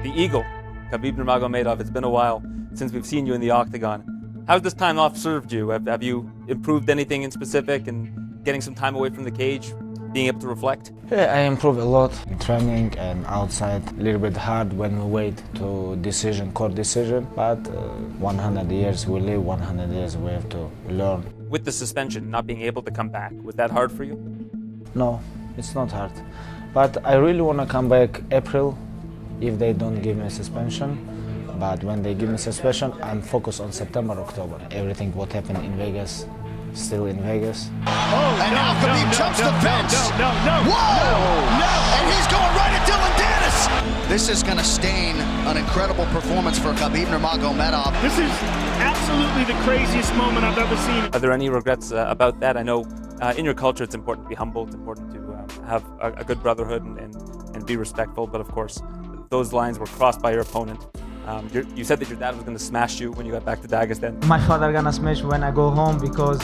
the Eagle, Khabib Nurmagomedov. It's been a while since we've seen you in the octagon. How's this time off served you? Have you improved anything in specific and getting some time away from the cage, being able to reflect? Yeah, I improved a lot in training and outside. A little bit hard when we wait to court decision, but 100 years we live, 100 years we have to learn. With the suspension, not being able to come back, was that hard for you? No, it's not hard. But I really want to come back April if they don't give me a suspension. But when they give me suspension, I'm focused on September, October. Everything what happened in Vegas, still in Vegas. Oh, and now Khabib jumps the fence. Whoa! No! And he's going right at Dylan Dennis. This is going to stain an incredible performance for Khabib Nurmagomedov. This is absolutely the craziest moment I've ever seen. Are there any regrets about that? I know in your culture it's important to be humble, it's important to have a good brotherhood and be respectful, but of course those lines were crossed by your opponent. You said that your dad was going to smash you when you got back to Dagestan. My father gonna smash when I go home because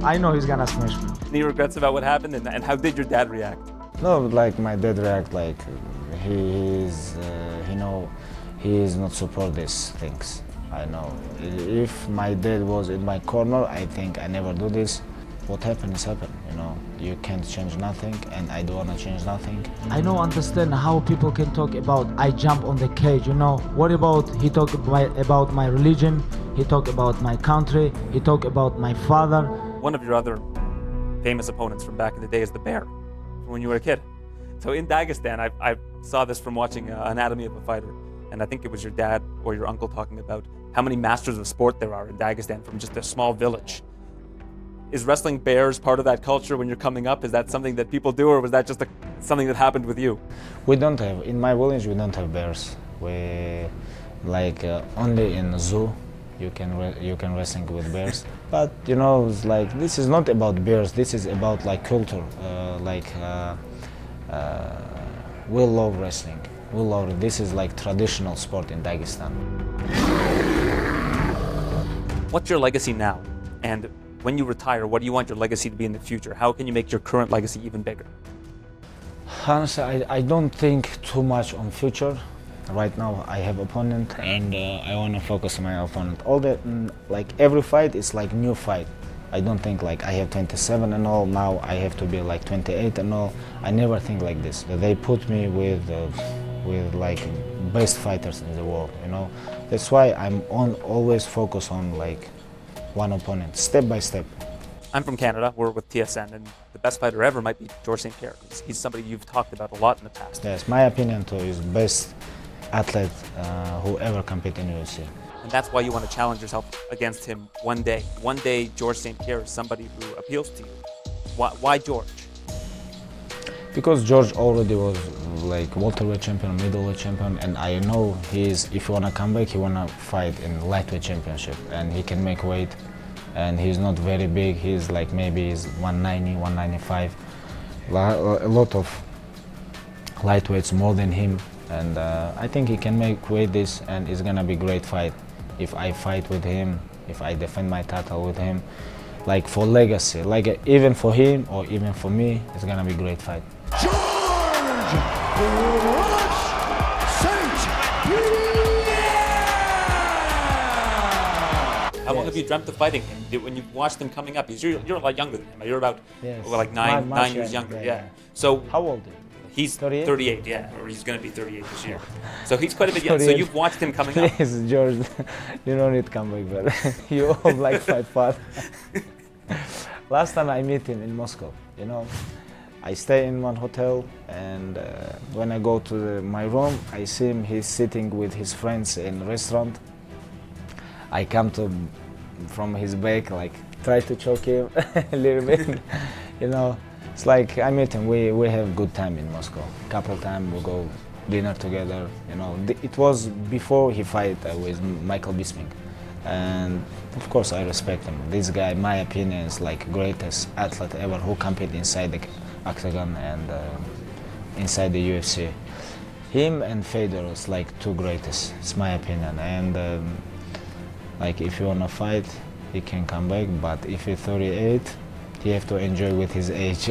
I know he's gonna smash me. Any regrets about what happened, and how did your dad react? No, like my dad react like he is not support these things. I know. If my dad was in my corner, I think I never do this. What happened is happened, you know. You can't change nothing, and I don't want to change nothing. I don't understand how people can talk about I jump on the cage, you know. What about he talk about my religion, he talk about my country, he talk about my father. One of your other famous opponents from back in the day is the Bear, from when you were a kid. So in Dagestan, I saw this from watching Anatomy of a Fighter, and I think it was your dad or your uncle talking about how many masters of sport there are in Dagestan from just a small village. Is wrestling bears part of that culture when you're coming up? Is that something that people do, or was that just something that happened with you? We don't have, in my village we don't have bears. We only in the zoo you can wrestling with bears. But you know, it's like this is not about bears. This is about like culture. We love wrestling. We love it. This is like traditional sport in Dagestan. What's your legacy now? And when you retire, what do you want your legacy to be in the future? How can you make your current legacy even bigger? Honestly, I don't think too much on future. Right now, I have opponent, and I want to focus on my opponent. All the like every fight is like new fight. I don't think like I have 27 and all. Now I have to be like 28 and all. I never think like this. They put me with like best fighters in the world. You know, that's why I'm always focused on like one opponent, step by step. I'm from Canada, we're with TSN, and the best fighter ever might be Georges St-Pierre. He's somebody you've talked about a lot in the past. Yes, my opinion too is best athlete who ever competed in UFC. And that's why you want to challenge yourself against him one day. One day, Georges St-Pierre is somebody who appeals to you. Why George? Because George already was like welterweight champion, middleweight champion, and I know if you want to come back, he want to fight in lightweight championship, and he can make weight, and he's not very big. He's like maybe he's 190, 195. A lot of lightweights more than him, and I think he can make weight this, and it's gonna be a great fight. If I fight with him, if I defend my title with him, like for legacy, like even for him or even for me, it's gonna be a great fight. Georges St-Pierre! How long have you dreamt of fighting him? When you watched him coming up, you're a lot younger than him. You're about like nine years younger. Yeah. So how old? He's 38? 38, yeah, or he's going to be 38 this year. So he's quite a bit young. So you've watched him coming up. Please, George, you don't need to come back, brother. You all like fight fast. Last time I met him in Moscow, you know, I stay in one hotel, and when I go to my room, I see him. He's sitting with his friends in a restaurant. I come from his back, like try to choke him a little bit, you know. It's like I met him. We have good time in Moscow. Couple times we go dinner together. You know, it was before he fight with Michael Bisping, and of course I respect him. This guy, my opinion, is like greatest athlete ever who competed inside the octagon and inside the UFC. Him and Fedor is like two greatest. It's my opinion. And like if you wanna fight, he can come back. But if you're 38. You have to enjoy with his age.